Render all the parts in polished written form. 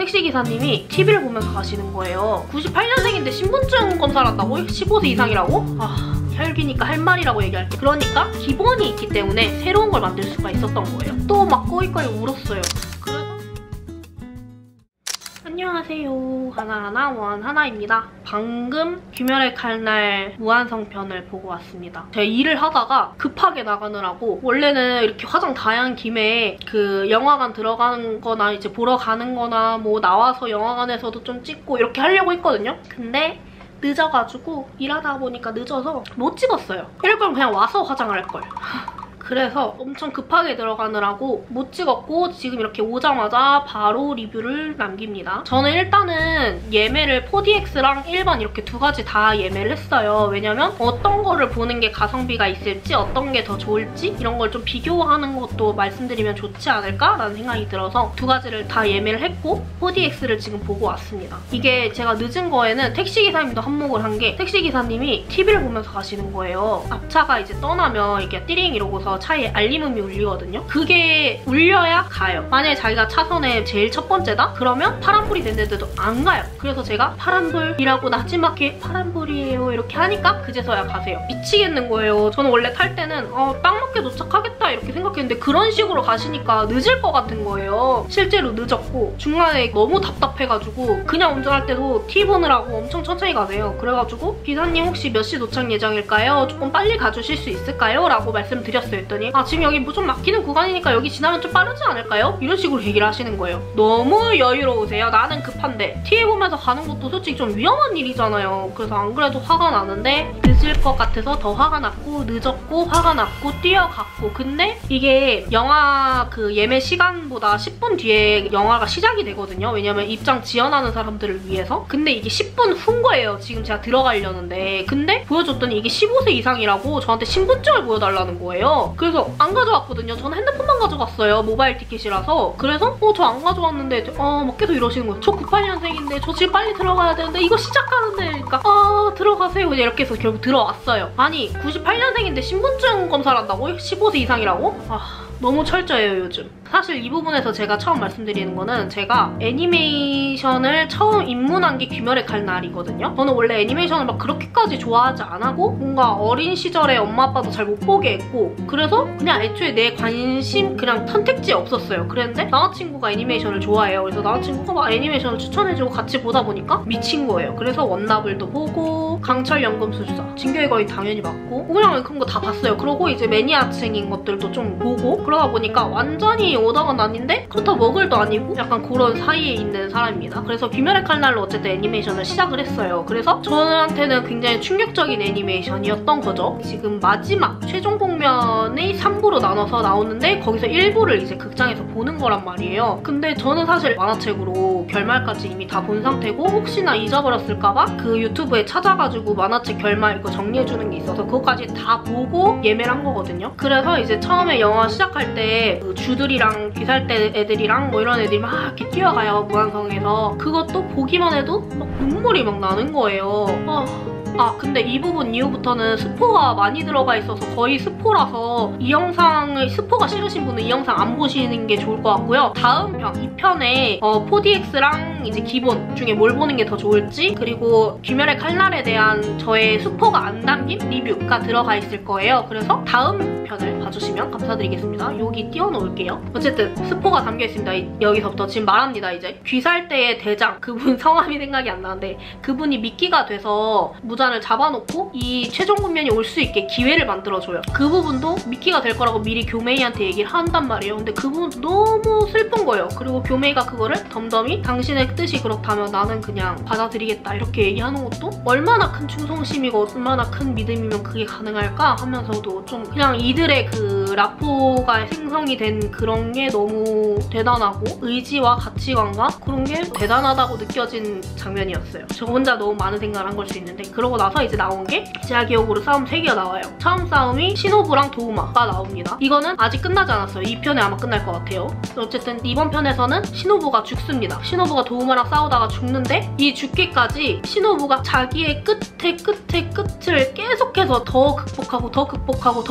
택시기사님이 TV를 보면서 가시는 거예요. 98년생인데 신분증 검사를 한다고? 15세 이상이라고? 혈기니까 할 말이라고 얘기할게. 그러니까 기본이 있기 때문에 새로운 걸 만들 수가 있었던 거예요. 또 막 꺼이꺼이 울었어요. 그래서 안녕하세요. 하나하나 원하나입니다. 방금 귀멸의 칼날 무한성 편을 보고 왔습니다. 제가 일을 하다가 급하게 나가느라고 원래는 이렇게 화장 다 한 김에 그 영화관 들어가는 거나 이제 보러 가는 거나 뭐 나와서 영화관에서도 좀 찍고 이렇게 하려고 했거든요. 근데 늦어가지고 일하다 보니까 늦어서 못 찍었어요. 이럴 거면 그냥 와서 화장을 할걸. 그래서 엄청 급하게 들어가느라고 못 찍었고 지금 이렇게 오자마자 바로 리뷰를 남깁니다. 저는 일단은 예매를 4DX랑 일반 이렇게 두 가지 다 예매를 했어요. 왜냐면 어떤 거를 보는 게 가성비가 있을지 어떤 게 더 좋을지 이런 걸 좀 비교하는 것도 말씀드리면 좋지 않을까라는 생각이 들어서 두 가지를 다 예매를 했고 4DX를 지금 보고 왔습니다. 이게 제가 늦은 거에는 택시기사님도 한몫을 한 게 택시기사님이 TV를 보면서 가시는 거예요. 앞차가 이제 떠나면 이게 띠링 이러고서 차에 알림음이 울리거든요. 그게 울려야 가요. 만약에 자기가 차선에 제일 첫 번째다? 그러면 파란불이 됐는데도 안 가요. 그래서 제가 파란불이라고 나지막히 파란불이에요 이렇게 하니까 그제서야 가세요. 미치겠는 거예요. 저는 원래 탈 때는 딱 맞게 도착하겠다 이렇게 생각했는데 그런 식으로 가시니까 늦을 것 같은 거예요. 실제로 늦었고 중간에 너무 답답해가지고 그냥 운전할 때도 티 보느라고 엄청 천천히 가세요. 그래가지고 기사님 혹시 몇 시 도착 예정일까요? 조금 빨리 가주실 수 있을까요? 라고 말씀드렸어요. 했더니 지금 여기 뭐 좀 막히는 구간이니까 여기 지나면 좀 빠르지 않을까요? 이런 식으로 얘기를 하시는 거예요. 너무 여유로우세요. 나는 급한데. TV 보면서 가는 것도 솔직히 좀 위험한 일이잖아요. 그래서 안 그래도 화가 나는데 늦을 것 같아서 더 화가 났고 늦었고 화가 났고 뛰어갔고 근데 이게 영화 그 예매 시간보다 10분 뒤에 영화가 시작이 되거든요. 왜냐면 입장 지연하는 사람들을 위해서. 근데 이게 10분 후인 거예요. 지금 제가 들어가려는데. 근데 보여줬더니 이게 15세 이상이라고 저한테 신분증을 보여달라는 거예요. 그래서 안 가져왔거든요. 저는 핸드폰만 가져갔어요. 모바일 티켓이라서. 그래서 저 안 가져왔는데 막 계속 이러시는 거예요. 저 98년생인데 저 지금 빨리 들어가야 되는데 이거 시작하는데 그러니까 들어가세요. 이렇게 해서 결국 들어왔어요. 아니 98년생인데 신분증 검사를 한다고? 15세 이상이라고? 너무 철저해요 요즘. 사실 이 부분에서 제가 처음 말씀드리는 거는 제가 애니메이션을 처음 입문한 게 귀멸의 칼날이거든요. 저는 원래 애니메이션을 막 그렇게까지 좋아하지 않고 뭔가 어린 시절에 엄마 아빠도 잘 못 보게 했고 그래서 그냥 애초에 내 관심 그냥 선택지에 없었어요. 그랬는데 남자친구가 애니메이션을 좋아해요. 그래서 남자친구가 막 애니메이션을 추천해주고 같이 보다 보니까 미친 거예요. 그래서 원나블도 보고 강철 연금술사 진격의 거인 당연히 봤고 그냥 그런 거 다 봤어요. 그러고 이제 매니아층인 것들도 좀 보고 그러다 보니까 완전히 오덕은 아닌데 그렇다고 먹을도 아니고 약간 그런 사이에 있는 사람입니다. 그래서 귀멸의 칼날로 어쨌든 애니메이션을 시작을 했어요. 그래서 저한테는 굉장히 충격적인 애니메이션이었던 거죠. 지금 마지막 최종 복면이 3부로 나눠서 나오는데 거기서 1부를 이제 극장에서 보는 거란 말이에요. 근데 저는 사실 만화책으로 결말까지 이미 다 본 상태고 혹시나 잊어버렸을까봐 그 유튜브에 찾아가지고 만화책 결말 이거 정리해주는 게 있어서 그거까지 다 보고 예매를 한 거거든요. 그래서 이제 처음에 영화 시작할 때 그 주들이랑 귀살대 애들이랑 뭐 이런 애들이 막 이렇게 뛰어가요. 무한성에서. 그것도 보기만 해도 막 눈물이 막 나는 거예요. 근데 이 부분 이후부터는 스포가 많이 들어가 있어서 거의 스포라서 이 영상을 스포가 싫으신 분은 이 영상 안 보시는 게 좋을 것 같고요. 다음 편, 2편에 4DX랑 이제 기본 중에 뭘 보는 게 더 좋을지 그리고 귀멸의 칼날에 대한 저의 스포가 안 담긴 리뷰가 들어가 있을 거예요. 그래서 다음 편을 봐주시면 감사드리겠습니다. 여기 띄워놓을게요. 어쨌든 스포가 담겨있습니다. 여기서부터 지금 말합니다. 이제 귀살대의 대장 그분 성함이 생각이 안 나는데 그분이 미끼가 돼서 무잔을 잡아놓고 이 최종 군면이 올 수 있게 기회를 만들어줘요. 그 부분도 미끼가 될 거라고 미리 교메이한테 얘기를 한단 말이에요. 근데 그 부분도 너무 슬픈 거예요. 그리고 교메이가 그거를 덤덤히 당신의 뜻이 그렇다면 나는 그냥 받아들이겠다 이렇게 얘기하는 것도 얼마나 큰 충성심이고 얼마나 큰 믿음이면 그게 가능할까 하면서도 좀 그냥 이들의 그 라포가 생성이 된 그런 게 너무 대단하고 의지와 가치관과 그런 게 대단하다고 느껴진 장면이었어요. 저 혼자 너무 많은 생각을 한 걸 수 있는데 그러고 그러고 나서 이제 나온 게 제가 기억으로 싸움 3개가 나와요. 처음 싸움이 시노부랑 도우마가 나옵니다. 이거는 아직 끝나지 않았어요. 2편에 아마 끝날 것 같아요. 어쨌든 이번 편에서는 시노부가 죽습니다. 시노부가 도우마랑 싸우다가 죽는데 이 죽기까지 시노부가 자기의 끝을 계속해서 더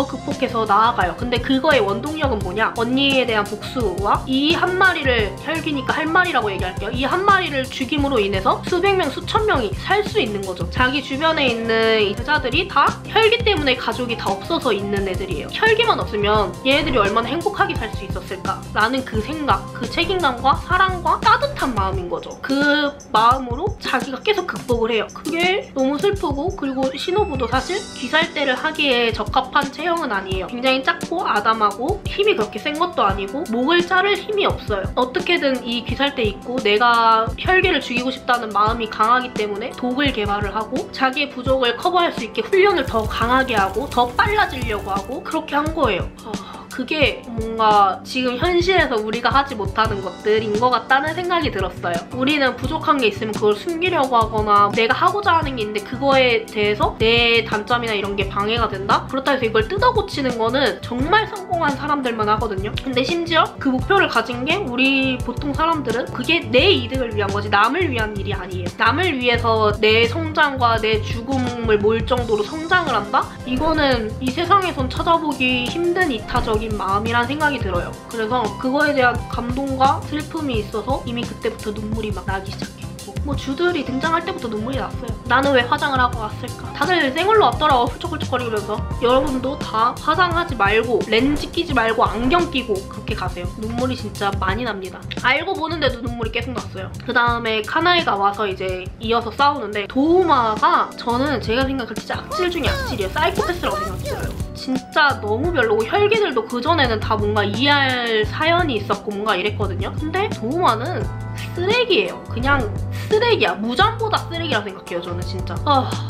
극복해서 나아가요. 근데 그거의 원동력은 뭐냐? 언니에 대한 복수와 이 한 마리를, 혈기니까 할 마리라고 얘기할게요. 이 한 마리를 죽임으로 인해서 수백 명, 수천 명이 살 수 있는 거죠. 자기 주변에 있는 여자들이 다 혈기 때문에 가족이 다 없어서 있는 애들이에요. 혈기만 없으면 얘네들이 얼마나 행복하게 살 수 있었을까? 라는 그 생각, 그 책임감과 사랑과 따뜻한 마음인 거죠. 그 마음으로 자기가 계속 극복을 해요. 그게 너무 슬프고, 그리고 시노부도 사실 귀살대를 하기에 적합한 체형은 아니에요. 굉장히 작고 아담하고 힘이 그렇게 센 것도 아니고 목을 자를 힘이 없어요. 어떻게든 이 귀살대 입고 내가 혈기를 죽이고 싶다는 마음이 강하기 때문에 독을 개발을 하고 자기의 부족을 커버할 수 있게 훈련을 더 강하게 하고 더 빨라지려고 하고 그렇게 한 거예요. 그게 뭔가 지금 현실에서 우리가 하지 못하는 것들인 것 같다는 생각이 들었어요. 우리는 부족한 게 있으면 그걸 숨기려고 하거나 내가 하고자 하는 게 있는데 그거에 대해서 내 단점이나 이런 게 방해가 된다? 그렇다 해서 이걸 뜯어고치는 거는 정말 성공한 사람들만 하거든요. 근데 심지어 그 목표를 가진 게 우리 보통 사람들은 그게 내 이득을 위한 거지 남을 위한 일이 아니에요. 남을 위해서 내 성장과 내 죽음을 몰 정도로 성장을 한다? 이거는 이 세상에선 찾아보기 힘든 이타적인 마음이란 생각이 들어요. 그래서 그거에 대한 감동과 슬픔이 있어서 이미 그때부터 눈물이 막 나기 시작했고, 뭐 주들이 등장할 때부터 눈물이 났어요. 나는 왜 화장을 하고 왔을까? 다들 생얼로 왔더라고, 훌쩍훌쩍거리면서. 여러분도 다 화장하지 말고 렌즈 끼지 말고 안경 끼고 그렇게 가세요. 눈물이 진짜 많이 납니다. 알고 보는데도 눈물이 계속 났어요. 그 다음에 카나이가 와서 이제 이어서 싸우는데 도우마가 저는 제가 생각할 때 진짜 악질 중에 악질이에요. 사이코패스라고 생각해요. 진짜 너무 별로고 혈기들도 그전에는 다 뭔가 이해할 사연이 있었고 뭔가 이랬거든요. 근데 도우마는 쓰레기예요. 그냥 쓰레기야. 무잠보다 쓰레기라고 생각해요, 저는 진짜.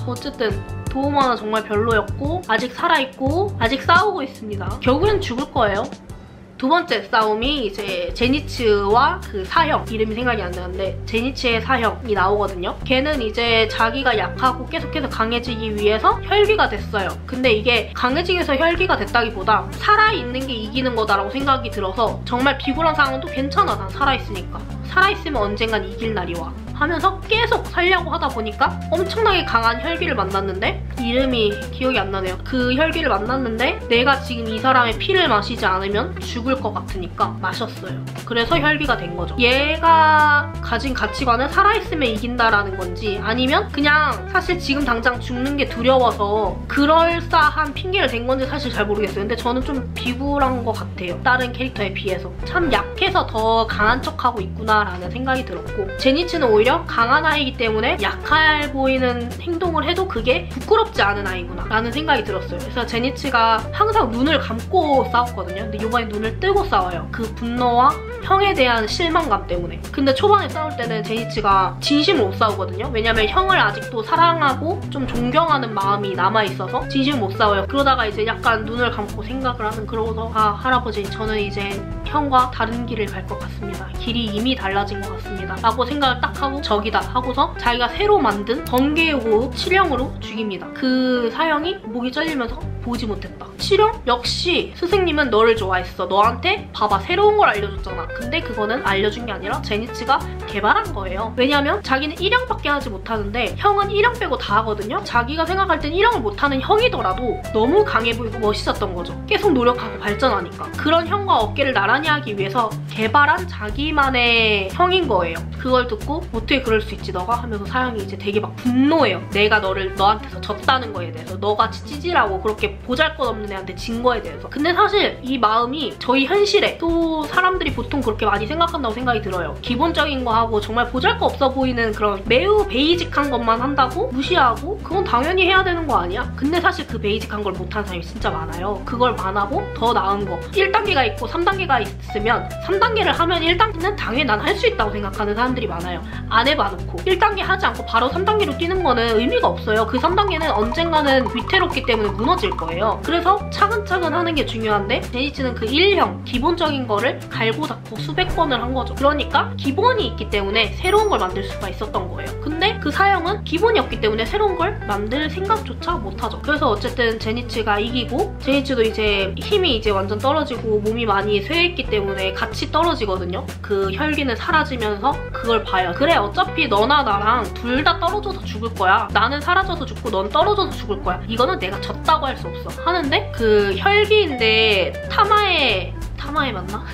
어쨌든 도우마는 정말 별로였고 아직 살아있고 아직 싸우고 있습니다. 결국엔 죽을 거예요. 두 번째 싸움이 이제 제니츠와 그 사형, 이름이 생각이 안 나는데 제니츠의 사형이 나오거든요. 걔는 이제 자기가 약하고 계속해서 강해지기 위해서 혈기가 됐어요. 근데 이게 강해지기 위해서 혈기가 됐다기보다 살아있는 게 이기는 거다라고 생각이 들어서 정말 비굴한 상황도 괜찮아, 난 살아있으니까. 살아있으면 언젠간 이길 날이 와 하면서 계속 살려고 하다 보니까 엄청나게 강한 혈기를 만났는데 이름이 기억이 안 나네요. 그 혈기를 만났는데 내가 지금 이 사람의 피를 마시지 않으면 죽을 것 같으니까 마셨어요. 그래서 혈기가 된 거죠. 얘가 가진 가치관은 살아있으면 이긴다라는 건지 아니면 그냥 사실 지금 당장 죽는 게 두려워서 그럴싸한 핑계를 댄 건지 사실 잘 모르겠어요. 근데 저는 좀 비굴한 것 같아요. 다른 캐릭터에 비해서. 참 약해서 더 강한 척하고 있구나라는 생각이 들었고, 제니츠는 오히려 강한 아이이기 때문에 약해 보이는 행동을 해도 그게 부끄럽지 않은 아이구나 라는 생각이 들었어요. 그래서 제니츠가 항상 눈을 감고 싸웠거든요. 근데 이번에 눈을 뜨고 싸워요. 그 분노와 형에 대한 실망감 때문에. 근데 초반에 싸울 때는 제니츠가 진심으로 못 싸우거든요. 왜냐면 형을 아직도 사랑하고 좀 존경하는 마음이 남아있어서 진심으로 못 싸워요. 그러다가 이제 약간 눈을 감고 생각을 하는, 그러고서 할아버지 저는 이제 형과 다른 길을 갈 것 같습니다. 길이 이미 달라진 것 같습니다. 라고 생각을 딱 하고 적이다 하고서 자기가 새로 만든 번개의 호흡 치령으로 죽입니다. 그 사형이 목이 잘리면서 보지 못했다. 치령? 역시 스승님은 너를 좋아했어. 너한테 봐봐 새로운 걸 알려줬잖아. 근데 그거는 알려준 게 아니라 제니츠가 개발한 거예요. 왜냐면 자기는 1형밖에 하지 못하는데 형은 1형 빼고 다 하거든요. 자기가 생각할 땐 1형을 못하는 형이더라도 너무 강해 보이고 멋있었던 거죠. 계속 노력하고 발전하니까. 그런 형과 어깨를 나란히 하기 위해서 개발한 자기만의 형인 거예요. 그걸 듣고 어떻게 그럴 수 있지 너가? 하면서 사형이 이제 되게 막 분노해요. 내가 너한테서 졌다는 거에 대해서. 너같이 찌질하고 그렇게 보잘것없는 애한테 진 거에 대해서. 근데 사실 이 마음이 저희 현실에 또 사람들이 보통 그렇게 많이 생각한다고 생각이 들어요. 기본적인 거 하고 정말 보잘것없어 보이는 그런 매우 베이직한 것만 한다고 무시하고 그건 당연히 해야 되는 거 아니야? 근데 사실 그 베이직한 걸 못하는 사람이 진짜 많아요. 그걸 안 하고 더 나은 거 1단계가 있고 3단계가 있으면 3단계를 하면 1단계는 당연히 난 할 수 있다고 생각하는 사람들이 많아요. 안 해봐놓고 1단계 하지 않고 바로 3단계로 뛰는 거는 의미가 없어요. 그 3단계는 언젠가는 위태롭기 때문에 무너질 거예요. 그래서 차근차근 하는 게 중요한데 제니치는 그 1형 기본적인 거를 갈고 닦고 수백 번을 한 거죠. 그러니까 기본이 있기 때문에 새로운 걸 만들 수가 있었던 거예요. 근데 그 4형은 기본이 없기 때문에 새로운 걸 만들 생각조차 못하죠. 그래서 어쨌든 제니치가 이기고 제니치도 이제 힘이 이제 완전 떨어지고 몸이 많이 쇠했기 때문에 같이 떨어지거든요. 그 혈기는 사라지면서 그걸 봐요. 그래 어차피 너나 나랑 둘 다 떨어져서 죽을 거야. 나는 사라져서 죽고 넌 떨어져서 죽을 거야. 이거는 내가 졌다고 할 수 없어. 하는데 그 혈기인데 타마에 맞나?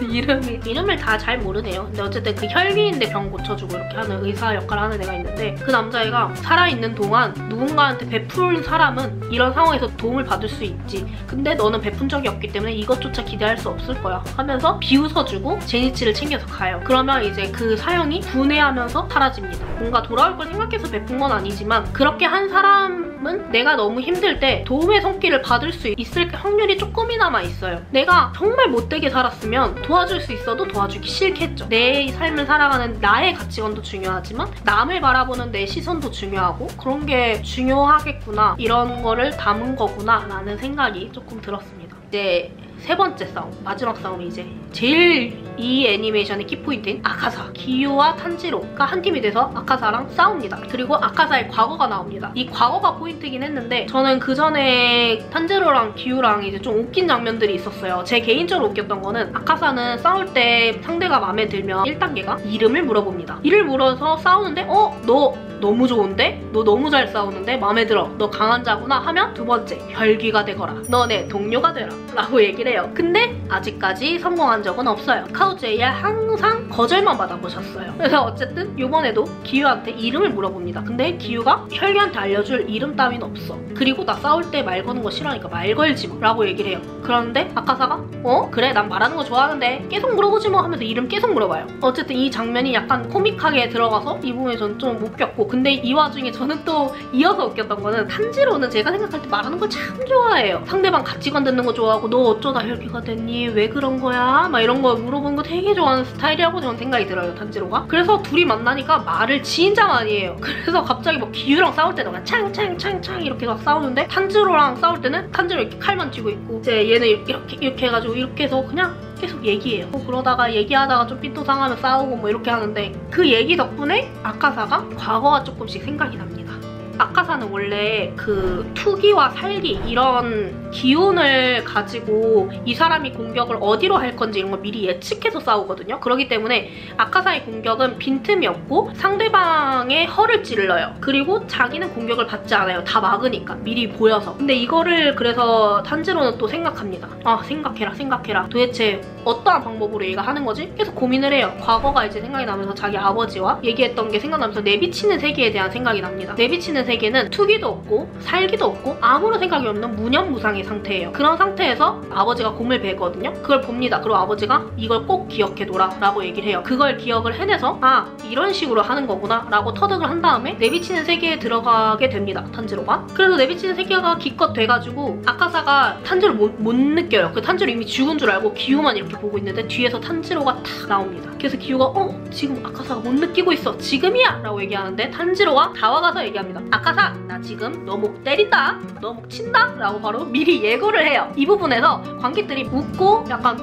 이름을 다 잘 모르네요. 근데 어쨌든 그 혈기인데 병 고쳐주고 이렇게 하는 의사 역할을 하는 애가 있는데 그 남자애가 살아있는 동안 누군가한테 베푼 사람은 이런 상황에서 도움을 받을 수 있지. 근데 너는 베푼 적이 없기 때문에 이것조차 기대할 수 없을 거야. 하면서 비웃어주고 제니치를 챙겨서 가요. 그러면 이제 그 사형이 분해하면서 사라집니다. 뭔가 돌아올 걸 생각해서 베푼 건 아니지만 그렇게 한 사람은 내가 너무 힘들 때 도움의 손길을 받을 수 있을 확률이 조금이나마 있어요. 내가 정말 못되게 살았으면 도와줄 수 있어도 도와주기 싫겠죠. 내 삶을 살아가는 나의 가치관도 중요하지만 남을 바라보는 내 시선도 중요하고 그런 게 중요하겠구나. 이런 거를 담은 거구나 라는 생각이 조금 들었습니다. 이제 세 번째 싸움, 마지막 싸움이 이제 제일 이 애니메이션의 키포인트인 아카사, 기유와 탄지로가 한 팀이 돼서 아카사랑 싸웁니다. 그리고 아카사의 과거가 나옵니다. 이 과거가 포인트긴 했는데 저는 그 전에 탄지로랑 기유랑 이제 좀 웃긴 장면들이 있었어요. 제 개인적으로 웃겼던 거는 아카사는 싸울 때 상대가 마음에 들면 1단계가 이름을 물어봅니다. 이를 물어서 싸우는데 너 너무 좋은데? 너 너무 잘 싸우는데? 마음에 들어. 너 강한 자구나 하면 두 번째, 혈기가 되거라. 너 내 동료가 되라. 라고 얘기를 해요. 근데 아직까지 성공한 적은 없어요. 카우제이야 항상 거절만 받아보셨어요. 그래서 어쨌든 이번에도 기유한테 이름을 물어봅니다. 근데 기유가 혈기한테 알려줄 이름 따윈 없어. 그리고 나 싸울 때 말 거는 거 싫어하니까 말 걸지 마. 라고 얘기를 해요. 그런데 아카사가 그래 난 말하는 거 좋아하는데 계속 물어보지 뭐 하면서 이름 계속 물어봐요. 어쨌든 이 장면이 약간 코믹하게 들어가서 이 부분에 전 좀 웃겼고 근데 이 와중에 저는 또 이어서 웃겼던 거는 탄지로는 제가 생각할 때 말하는 걸 참 좋아해요. 상대방 가치관 듣는 거 좋아하고 너 어쩌다 혈기가 됐니? 왜 그런 거야? 막 이런 거 물어보는 거 되게 좋아하는 스타일이라고 저는 생각이 들어요. 탄지로가. 그래서 둘이 만나니까 말을 진짜 많이 해요. 그래서 갑자기 뭐 기유랑 싸울 때도 그냥 창창창창 이렇게 막 싸우는데 탄지로랑 싸울 때는 탄지로 이렇게 칼만 쥐고 있고 이제 얘는 이렇게 해가지고 이렇게 해서 그냥 계속 얘기해요. 그러다가 얘기하다가 좀 삐뚤상하면 싸우고 뭐 이렇게 하는데 그 얘기 덕분에 아카사가 과거가 조금씩 생각이 납니다. 아카사는 원래 그 투기와 살기 이런 기운을 가지고 이 사람이 공격을 어디로 할 건지 이런 걸 미리 예측해서 싸우거든요. 그렇기 때문에 아카사의 공격은 빈틈이 없고 상대방의 허를 찔러요. 그리고 자기는 공격을 받지 않아요. 다 막으니까 미리 보여서. 근데 이거를 그래서 탄지로는 또 생각합니다. 생각해라. 도대체 어떠한 방법으로 얘가 하는 거지? 계속 고민을 해요. 과거가 이제 생각이 나면서 자기 아버지와 얘기했던 게 생각나면서 내비치는 세계에 대한 생각이 납니다. 내비치는 세계는 투기도 없고 살기도 없고 아무런 생각이 없는 무념무상의 상태예요. 그런 상태에서 아버지가 곰을 베거든요. 그걸 봅니다. 그리고 아버지가 이걸 꼭 기억해둬라 라고 얘기를 해요. 그걸 기억을 해내서 이런 식으로 하는 거구나 라고 터득을 한 다음에 내비치는 세계에 들어가게 됩니다. 탄지로가. 그래서 내비치는 세계가 기껏 돼가지고 아카사가 탄지로 못 느껴요. 그 탄지로 이미 죽은 줄 알고 기유만 이렇게 보고 있는데 뒤에서 탄지로가 탁 나옵니다. 그래서 기유가 지금 아카사가 못 느끼고 있어. 지금이야! 라고 얘기하는데 탄지로가 다가가서 얘기합니다. 아카사! 나 지금 너 목 때린다? 너 목 친다? 라고 바로 미리 예고를 해요. 이 부분에서 관객들이 웃고 약간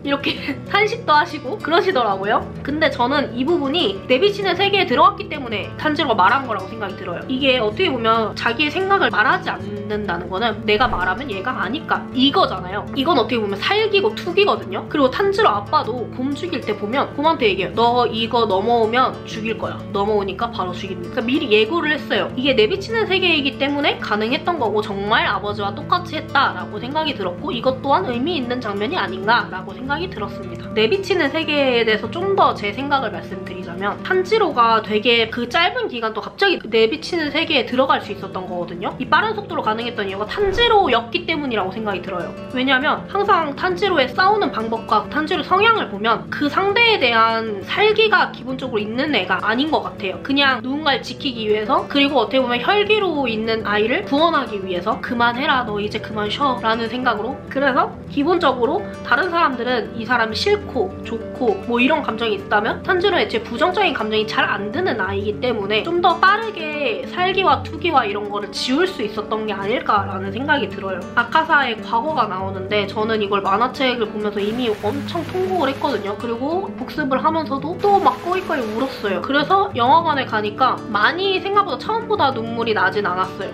이렇게 탄식도 하시고 그러시더라고요. 근데 저는 이 부분이 내비치는 세계에 들어갔기 때문에 탄지로가 말한 거라고 생각이 들어요. 이게 어떻게 보면 자기의 생각을 말하지 않는다는 거는 내가 말하면 얘가 아니까 이거잖아요. 이건 어떻게 보면 살기고 투기거든요. 그리고 탄지로 아빠도 곰 죽일 때 보면 곰한테 얘기해요. 너 이거 넘어오면 죽일 거야. 넘어오니까 바로 죽입니다. 그러니까 미리 예고를 했어요. 이게 내비치는 세계이기 때문에 가능했던 거고 정말 아버지와 똑같이 했다라고 생각이 들었고 이것 또한 의미 있는 장면이 아닌가라고 생각이 들었습니다. 내비치는 세계에 대해서 좀 더 제 생각을 말씀드리자면 탄지로가 되게 그 짧은 기간 또 갑자기 내비치는 세계에 들어갈 수 있었던 거거든요. 이 빠른 속도로 가능했던 이유가 탄지로였기 때문이라고 생각이 들어요. 왜냐하면 항상 탄지로의 싸우는 방법과 탄지로 성향을 보면 그 상대에 대한 살기가 기본적으로 있는 애가 아닌 것 같아요. 그냥 누군가를 지키기 위해서 그리고 어떻게 보면 혈기로 있는 아이를 구원하기 위해서 그만해라 너 이제 그만 쉬어 라는 생각으로 그래서 기본적으로 다른 사람들은 이 사람이 싫고 싫고 좋고 뭐 이런 감정이 있다면 탄지로는 애초에 부정적인 감정이 잘 안 드는 아이이기 때문에 좀 더 빠르게 살기와 투기와 이런 거를 지울 수 있었던 게 아닐까라는 생각이 들어요. 아카사의 과거가 나오는데 저는 이걸 만화책을 보면서 이미 엄청 통곡을 했거든요. 그리고 복습을 하면서도 또 막 꺼이꺼이 울었어요. 그래서 영화관에 가니까 많이 생각보다 처음보다 눈물이 나진 않았어요.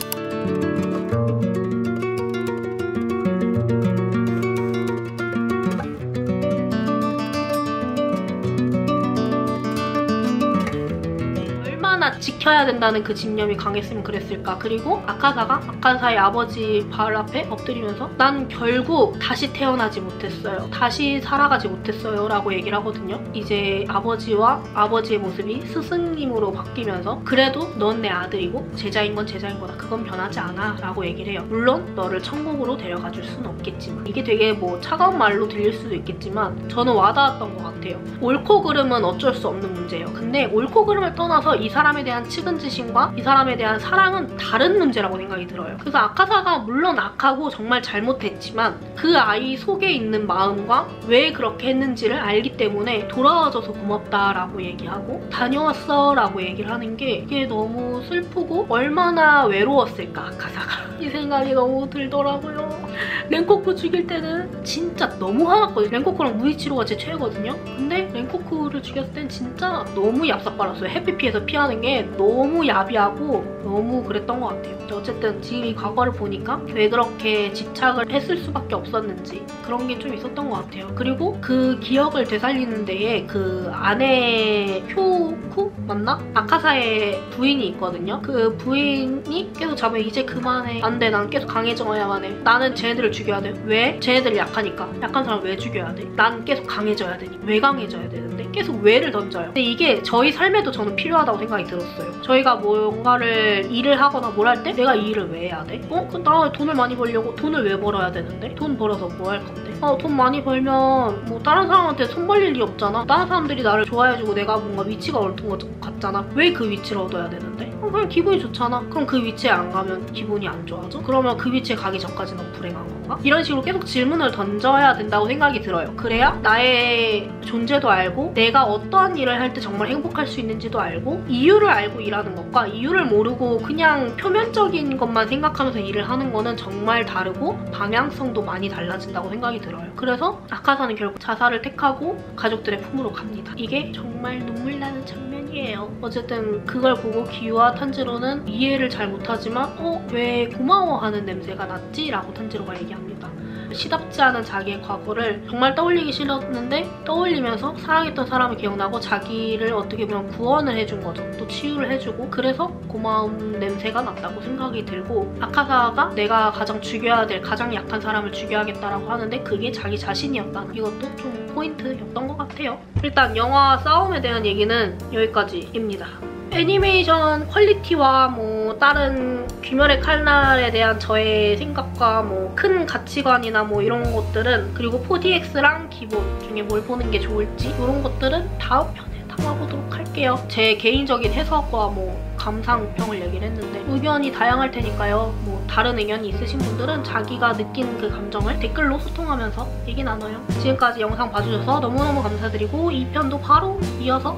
지켜야 된다는 그 집념이 강했으면 그랬을까. 그리고 아카사의 아버지 발 앞에 엎드리면서 난 결국 다시 태어나지 못했어요. 다시 살아가지 못했어요 라고 얘기를 하거든요. 이제 아버지와 아버지의 모습이 스승님으로 바뀌면서 그래도 넌 내 아들이고 제자인 건 제자인 거다. 그건 변하지 않아 라고 얘기를 해요. 물론 너를 천국으로 데려가 줄 수는 없겠지만, 이게 되게 뭐 차가운 말로 들릴 수도 있겠지만 저는 와닿았던 것 같아요. 옳고 그름은 어쩔 수 없는 문제예요. 근데 옳고 그름을 떠나서 이 사람에 대한 측은지심과 이 사람에 대한 사랑은 다른 문제라고 생각이 들어요. 그래서 아카사가 물론 악하고 정말 잘못했지만 그 아이 속에 있는 마음과 왜 그렇게 했는지를 알기 때문에 돌아와줘서 고맙다라고 얘기하고 다녀왔어 라고 얘기를 하는 게 이게 너무 슬프고 얼마나 외로웠을까 아카사가. 이 생각이 너무 들더라고요. 렌코쿠 죽일 때는 진짜 너무 화났거든요. 렌코쿠랑 무이치로가 제 최애거든요. 근데 렌코쿠를 죽였을 땐 진짜 너무 얍삽빨았어요. 햇빛 피해서 피하는 게 너무 야비하고 너무 그랬던 것 같아요. 어쨌든 지금 이 과거를 보니까 왜 그렇게 집착을 했을 수밖에 없었는지 그런 게 좀 있었던 것 같아요. 그리고 그 기억을 되살리는 데에 그 아내 효쿠? 맞나? 아카사의 부인이 있거든요. 그 부인이 계속 잡으면 이제 그만해. 안 돼. 난 계속 강해져야만 해. 나는 쟤네들을 죽여야 돼. 왜? 쟤네들이 약하니까. 약한 사람 왜 죽여야 돼? 난 계속 강해져야 되니. 왜 강해져야 되는데? 계속 왜를 던져요. 근데 이게 저희 삶에도 저는 필요하다고 생각이 들었어요. 저희가 뭔가를 일을 하거나 뭘 할 때 내가 이 일을 왜 해야 돼? 나 돈을 많이 벌려고 돈을 왜 벌어야 되는데? 돈 벌어서 뭐 할 건데? 돈 많이 벌면 뭐 다른 사람한테 손 벌릴 일 없잖아. 다른 사람들이 나를 좋아해주고 내가 뭔가 위치가 옳은 것 같잖아. 왜 그 위치를 얻어야 되는데? 그냥 기분이 좋잖아. 그럼 그 위치에 안 가면 기분이 안 좋아져? 그러면 그 위치에 가기 전까지 는 불행한 건가? 이런 식으로 계속 질문을 던져야 된다고 생각이 들어요. 그래야 나의 존재도 알고 내가 어떠한 일을 할 때 정말 행복할 수 있는지도 알고 이유를 알고 일하는 것과 이유를 모르고 그냥 표면적인 것만 생각하면서 일을 하는 거는 정말 다르고 방향성도 많이 달라진다고 생각이 들어요. 그래서 아카사는 결국 자살을 택하고 가족들의 품으로 갑니다. 이게 정말 눈물 나는 장면이에요. 어쨌든 그걸 보고 기유와 탄지로는 이해를 잘 못하지만 왜 고마워하는 냄새가 났지? 라고 탄지로가 얘기합니다. 시답지 않은 자기의 과거를 정말 떠올리기 싫었는데 떠올리면서 사랑했던 사람을 기억나고 자기를 어떻게 보면 구원을 해준 거죠. 또 치유를 해주고 그래서 고마운 냄새가 났다고 생각이 들고 아카사가 내가 가장 죽여야 될 가장 약한 사람을 죽여야겠다라고 하는데 그게 자기 자신이었다는 이것도 좀 포인트였던 것 같아요. 일단 영화 싸움에 대한 얘기는 여기까지입니다. 애니메이션 퀄리티와 뭐 다른 귀멸의 칼날에 대한 저의 생각과 뭐 큰 가치관이나 뭐 이런 것들은 그리고 4DX랑 기본 중에 뭘 보는 게 좋을지 이런 것들은 다음 편에 담아보도록 할게요. 제 개인적인 해석과 뭐 감상평을 얘기를 했는데 의견이 다양할 테니까요. 뭐 다른 의견이 있으신 분들은 자기가 느낀 그 감정을 댓글로 소통하면서 얘기 나눠요. 지금까지 영상 봐주셔서 너무너무 감사드리고 2편도 바로 이어서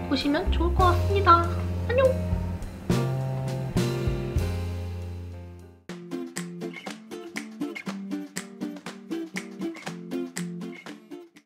보시면 좋을 것 같습니다. 안녕!